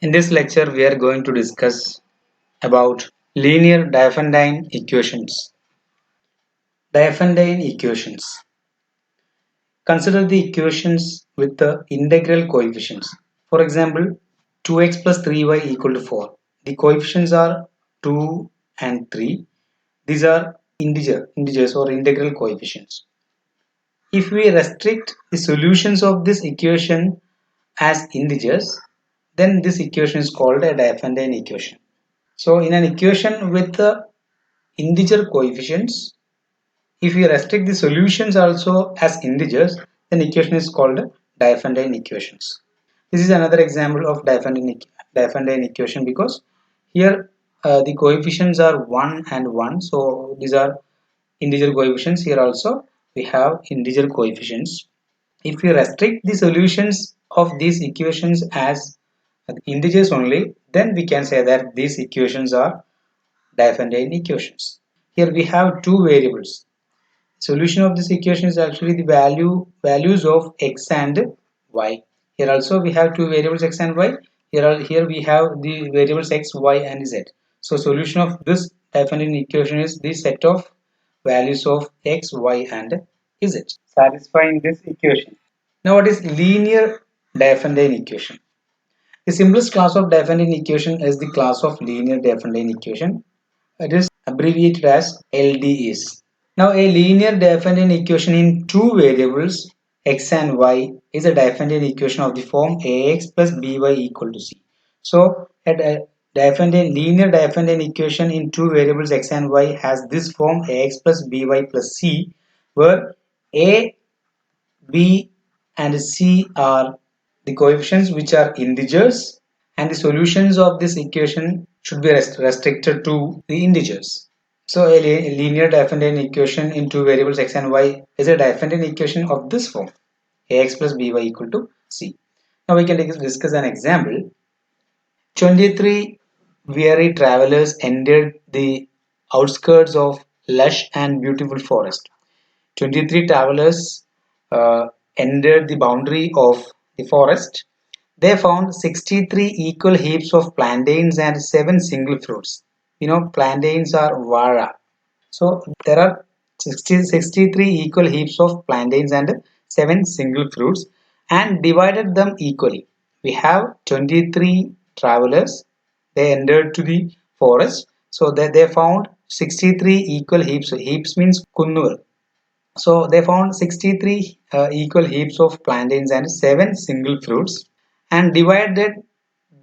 In this lecture, we are going to discuss about linear Diophantine equations. Diophantine equations. Consider the equations with the integral coefficients. For example, 2x plus 3y equal to 4. The coefficients are 2 and 3. These are integers or integral coefficients. If we restrict the solutions of this equation as integers, then this equation is called a Diophantine equation. So in an equation with the integer coefficients, if we restrict the solutions also as integers, then equation is called Diophantine equations. This is another example of Diophantine equation because here the coefficients are 1 and 1. So these are integer coefficients. Here also we have integer coefficients. If we restrict the solutions of these equations as integers only, then we can say that these equations are Diophantine equations. Here we have two variables. Solution of this equation is actually the values of x and y. Here also we have two variables x and y. Here we have the variables x, y and z. So solution of this Diophantine equation is the set of values of x, y and z satisfying this equation. Now what is linear Diophantine equation? The simplest class of Diophantine equation is the class of linear Diophantine equation. It is abbreviated as LDEs. Now a linear Diophantine equation in two variables x and y is a Diophantine equation of the form ax plus by equal to c. So a linear Diophantine equation in two variables x and y has this form ax plus by plus c, where a, b and c are the coefficients which are integers, and the solutions of this equation should be restricted to the integers. So a linear Diophantine equation in two variables x and y is a Diophantine equation of this form, ax plus by equal to c. Now we can discuss an example. 23 weary travelers entered the outskirts of lush and beautiful forest. 23 travelers entered the boundary of the forest. They found 63 equal heaps of plantains and 7 single fruits. Plantains are vara. So there are 63 equal heaps of plantains and 7 single fruits and divided them equally. We have 23 travelers. They entered to the forest. So they found 63 equal heaps. Heaps means kunnuval. So they found 63 equal heaps of plantains and 7 single fruits and divided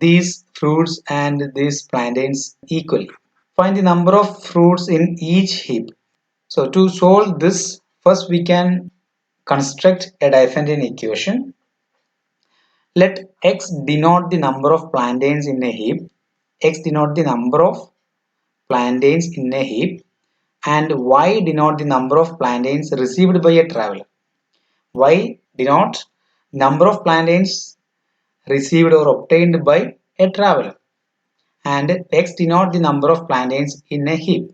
these fruits and these plantains equally. Find the number of fruits in each heap. So to solve this, first we can construct a Diophantine equation. Let x denote the number of plantains in a heap, x denote the number of plantains in a heap, and y denote the number of plantains received by a traveler. Y denote number of plantains received or obtained by a traveler, and x denote the number of plantains in a heap.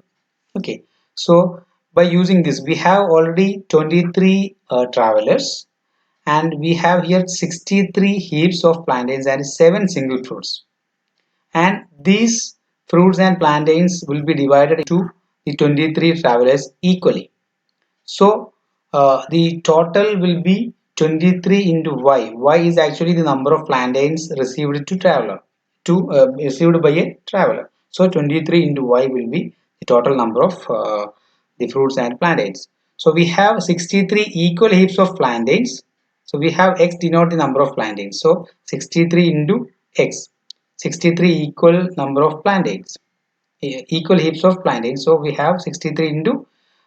Okay, so by using this, we have already 23 travelers, and we have here 63 heaps of plantains and 7 single fruits, and these fruits and plantains will be divided into the 23 travelers equally. So the total will be 23 into y. Y is actually the number of plantains received received by a traveler. So 23 into y will be the total number of the fruits and plantains. So we have 63 equal heaps of plantains. So we have x denote the number of plantains. So 63 into x. 63 equal number of plantains. Equal heaps of plantains. So we have 63 into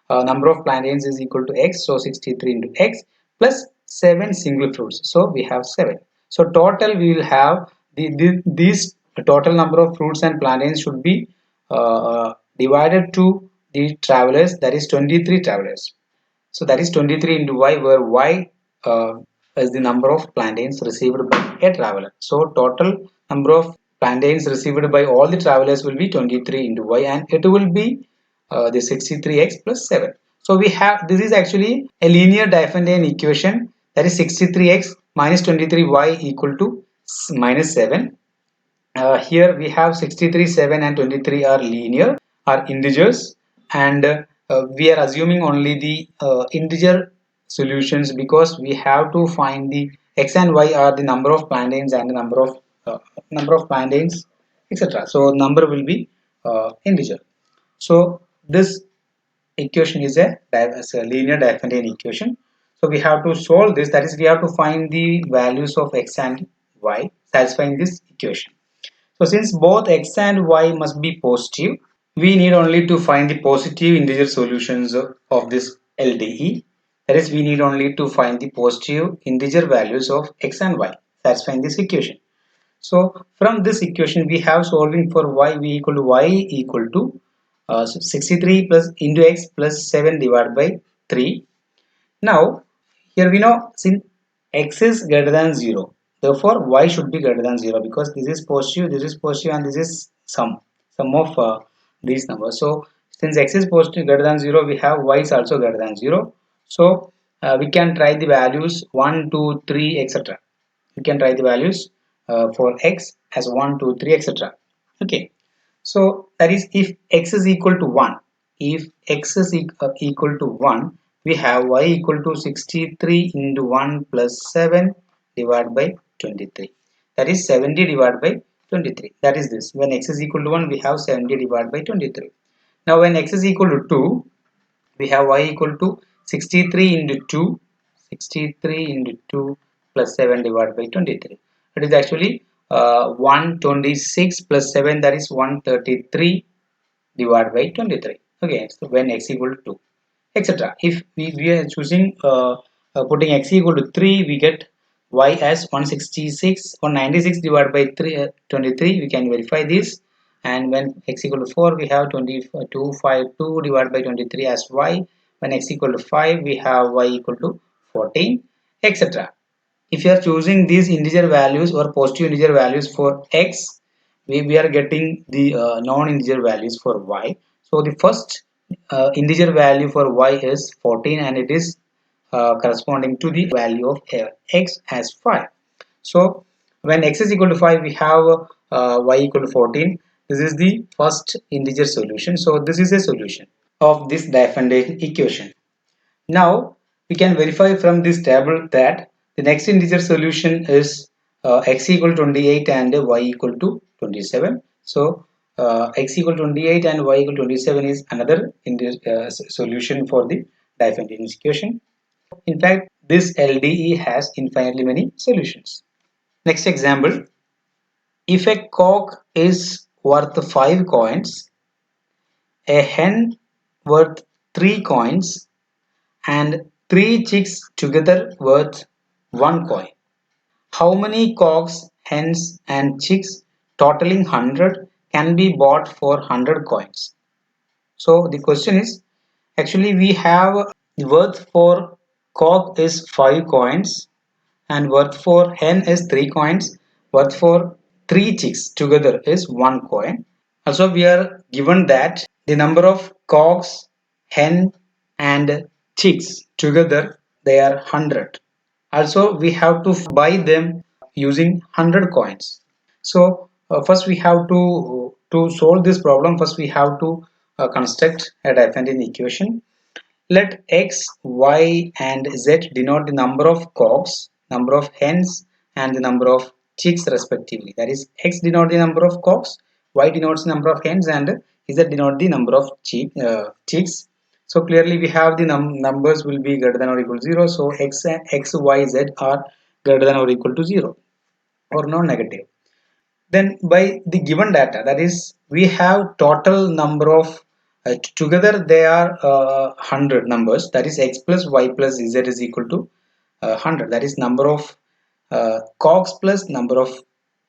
number of plantains is equal to x. So 63 into x plus 7 single fruits. So we have 7. So total we will have these total number of fruits and plantains should be divided to the travelers, that is 23 travelers. So that is 23 into y, where y is the number of plantains received by a traveler. So total number of plantains received by all the travelers will be 23 into y, and it will be the 63x plus 7. So we have, this is actually a linear Diophantine equation, that is 63x minus 23y equal to minus 7. here we have 63, 7 and 23 are linear, are integers, and we are assuming only the integer solutions because we have to find the x and y are the number of plantains and the number of plantains, etc. So number will be integer. So this equation is a linear differential equation. So we have to solve this, that is we have to find the values of x and y satisfying this equation. So since both x and y must be positive, we need only to find the positive integer solutions of this LDE. That is, we need only to find the positive integer values of x and y satisfying this equation. So from this equation we have solving for y equal to 63 plus into x plus 7 divided by 3. Now here we know since x is greater than 0, therefore y should be greater than 0 because this is positive and this is sum of these numbers. So since x is positive greater than 0, we have y is also greater than 0. So we can try the values 1, 2, 3, etc. We can try the values for x as 1, 2, 3, etc. Okay. So that is if x is equal to 1, if x is equal to 1, we have y equal to 63 into 1 plus 7 divided by 23. That is 70 divided by 23. That is this. When x is equal to 1, we have 70 divided by 23. Now when x is equal to 2, we have y equal to 63 into 2, 63 into 2 plus 7 divided by 23. It is actually 126 plus 7, that is 133 divided by 23. Okay, so when x equal to 2, etc. If we are choosing putting x equal to 3, we get y as 166 or 96 divided by 23. We can verify this, and when x equal to 4, we have 2252 divided by 23 as y. When x equal to 5, we have y equal to 14, etc. If you are choosing these integer values or positive integer values for x, we are getting the non-integer values for y. So the first integer value for y is 14 and it is corresponding to the value of x as 5. So when x is equal to 5, we have y equal to 14. This is the first integer solution. So this is a solution of this differential equation. Now we can verify from this table that the next integer solution is x equal to 28 and y equal to 27. So x equal to 28 and y equal to 27 is another solution for the differential equation. In fact, this LDE has infinitely many solutions. Next example, if a cock is worth 5 coins, a hen worth 3 coins, and 3 chicks together worth 1 coin. How many cocks, hens, and chicks totaling 100 can be bought for 100 coins? So the question is, actually we have the worth for cock is 5 coins and worth for hen is 3 coins, worth for 3 chicks together is 1 coin. Also we are given that the number of cocks, hen and chicks together they are 100. Also we have to buy them using 100 coins. So first we have to solve this problem, first we have to construct a differential equation. Let x, y and z denote the number of cocks, number of hens and the number of chicks respectively. That is, x denote the number of cocks, y denotes the number of hens and z denote the number of chicks. So clearly we have the numbers will be greater than or equal to 0. So x, y, z are greater than or equal to 0 or non-negative. Then by the given data, that is we have total number of together they are 100 numbers, that is x plus y plus z is equal to 100, that is number of cocks plus number of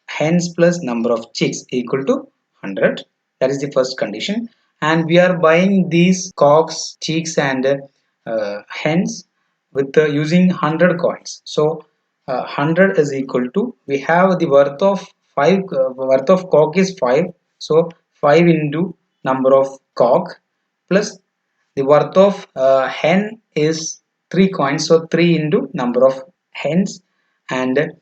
hens plus number of chicks equal to 100. That is the first condition, and we are buying these cocks, chicks and hens with using 100 coins. So 100 is equal to, we have the worth of 5, worth of cock is 5, so 5 into number of cock plus the worth of hen is 3 coins, so 3 into number of hens, and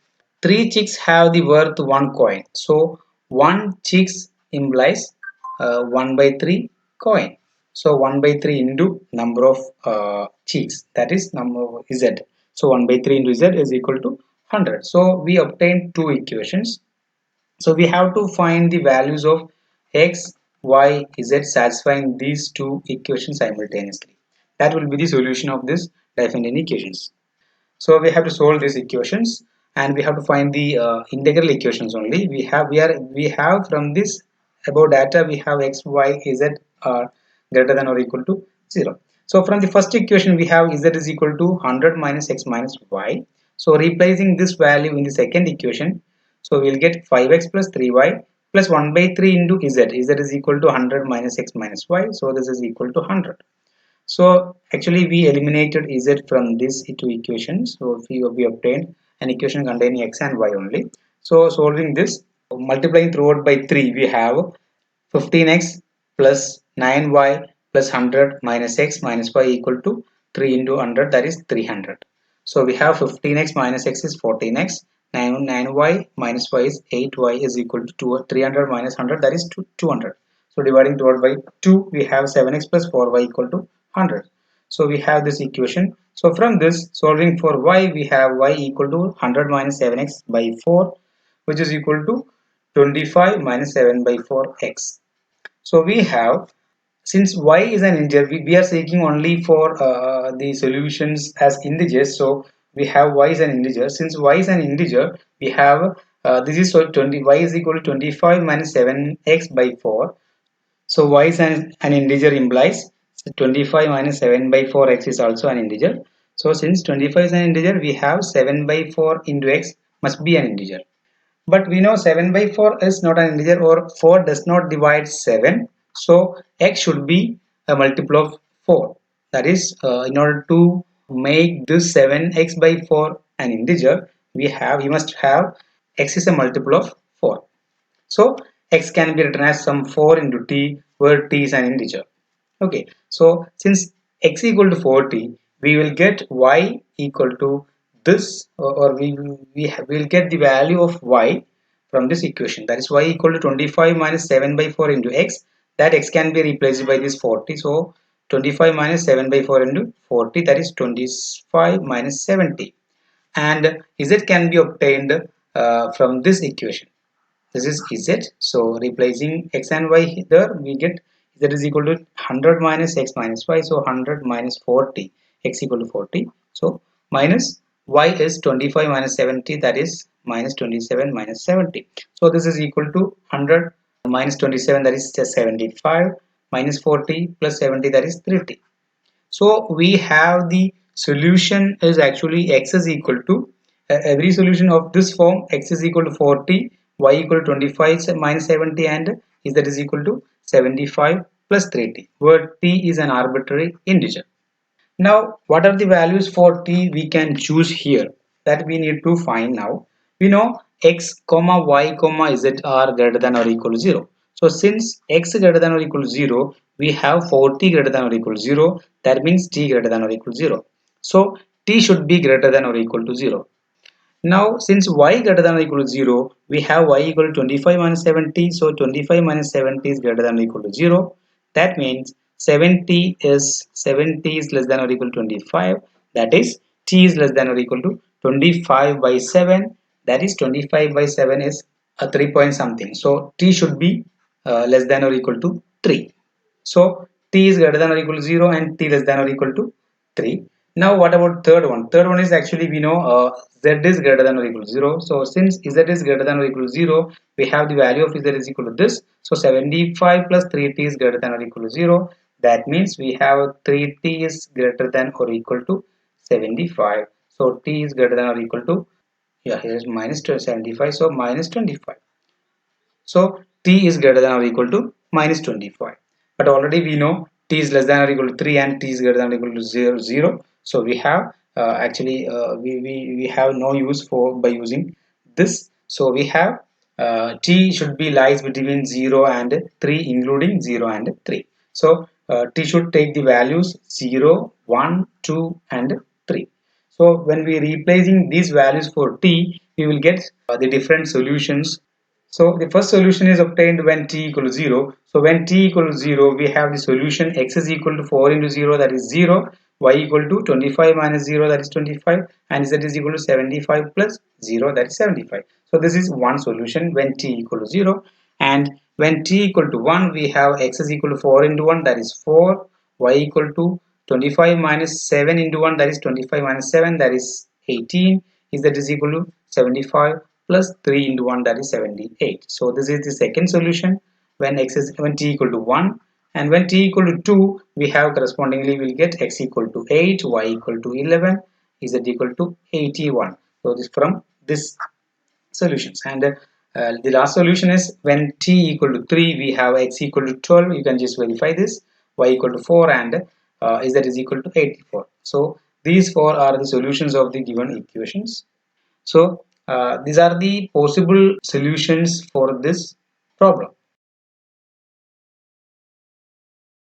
3 chicks have the worth 1 coin, so 1 chicks implies 1 by 3 coin. So 1 by 3 into number of chicks, that is number of z. So 1 by 3 into z is equal to 100. So we obtained two equations. So we have to find the values of x, y, z satisfying these two equations simultaneously. That will be the solution of this differential equations. So we have to solve these equations, and we have to find the integral equations only. We have from this above data, we have x, y, z are greater than or equal to 0. So from the first equation we have z is equal to 100 minus x minus y. So replacing this value in the second equation, so we'll get 5x plus 3y plus 1 by 3 into z is equal to 100 minus x minus y. So this is equal to 100. So actually we eliminated z from these two equations. So we obtained an equation containing x and y only. So solving this, multiplying throughout by 3, we have 15x plus 9y plus 100 minus x minus y equal to 3 into 100, that is 300. So we have 15x minus x is 14x, 9y minus y is 8y is equal to 300 minus 100, that is 200. So dividing throughout by 2, we have 7x plus 4y equal to 100. So we have this equation. So from this, solving for y, we have y equal to 100 minus 7x by 4, which is equal to 25 minus 7 by 4x. So we have, since y is an integer, we are seeking only for the solutions as integers. So we have y is an integer. Since y is an integer, we have this is so 20, y is equal to 25 minus 7x by 4. So y is an integer implies 25 minus 7 by 4x is also an integer. So since 25 is an integer, we have 7 by 4 into x must be an integer. But we know 7 by 4 is not an integer, or 4 does not divide 7. So x should be a multiple of 4. That is, in order to make this 7x by 4 an integer, we must have x is a multiple of 4. So x can be written as some 4 into t, where t is an integer. Okay, so since x equal to 40, we will get y equal to this, or will get the value of y from this equation. That is y equal to 25 minus 7 by 4 into x. That x can be replaced by this 40. So 25 minus 7 by 4 into 40, that is 25 minus 70. And z can be obtained from this equation. This is z. So replacing x and y there, we get z is equal to 100 minus x minus y. So 100 minus 40, x equal to 40. So minus y is 25 minus 70, that is minus 27 minus 70. So this is equal to 100 minus 27, that is 75, minus 40 plus 70, that is 30. So we have the solution is actually x is equal to every solution of this form, x is equal to 40, y equal to 25 minus 70, and z is equal to 75 plus 30, where t is an arbitrary integer. Now, what are the values for t we can choose here? That we need to find now. We know x comma y comma z are greater than or equal to 0. So since x greater than or equal to 0, we have 40 greater than or equal to 0. That means t greater than or equal to 0. So t should be greater than or equal to 0. Now, since y greater than or equal to 0, we have y equal to 25 minus 70. So 25 minus 70 is greater than or equal to 0. That means 70 is less than or equal to 25. That is, t is less than or equal to 25 by 7. That is, 25 by 7 is a 3 point something. So t should be less than or equal to 3. So t is greater than or equal to 0 and t less than or equal to 3. Now what about third one? Third one is actually we know z is greater than or equal to 0. So since z is greater than or equal to 0, we have the value of z is equal to this. So 75 plus 3t is greater than or equal to 0. That means we have 3t is greater than or equal to 75. So t is greater than or equal to, yeah, here is minus 75. So minus 25. So t is greater than or equal to minus 25. But already we know t is less than or equal to 3 and t is greater than or equal to 0. So we have we have no use for by using this. So we have t should be lies between 0 and 3, including 0 and 3. So t should take the values 0, 1, 2 and 3. So when we replacing these values for t, we will get the different solutions. So the first solution is obtained when t equal to 0. So when t equal to 0, we have the solution x is equal to 4 into 0, that is 0, y equal to 25 minus 0, that is 25, and z is equal to 75 plus 0, that is 75. So this is one solution when t equal to 0. And when t equal to 1, we have x is equal to 4 into 1, that is 4, y equal to 25 minus 7 into 1, that is 25 minus 7, that is 18, is that is equal to 75 plus 3 into 1, that is 78. So this is the second solution when when t equal to 1. And when t equal to 2, we have correspondingly we'll get x equal to 8, y equal to 11, z equal to 81. So this from this solutions. And the last solution is when t equal to 3, we have x equal to 12. You can just verify this, y equal to 4, and z is equal to 84. So these four are the solutions of the given equations. So these are the possible solutions for this problem.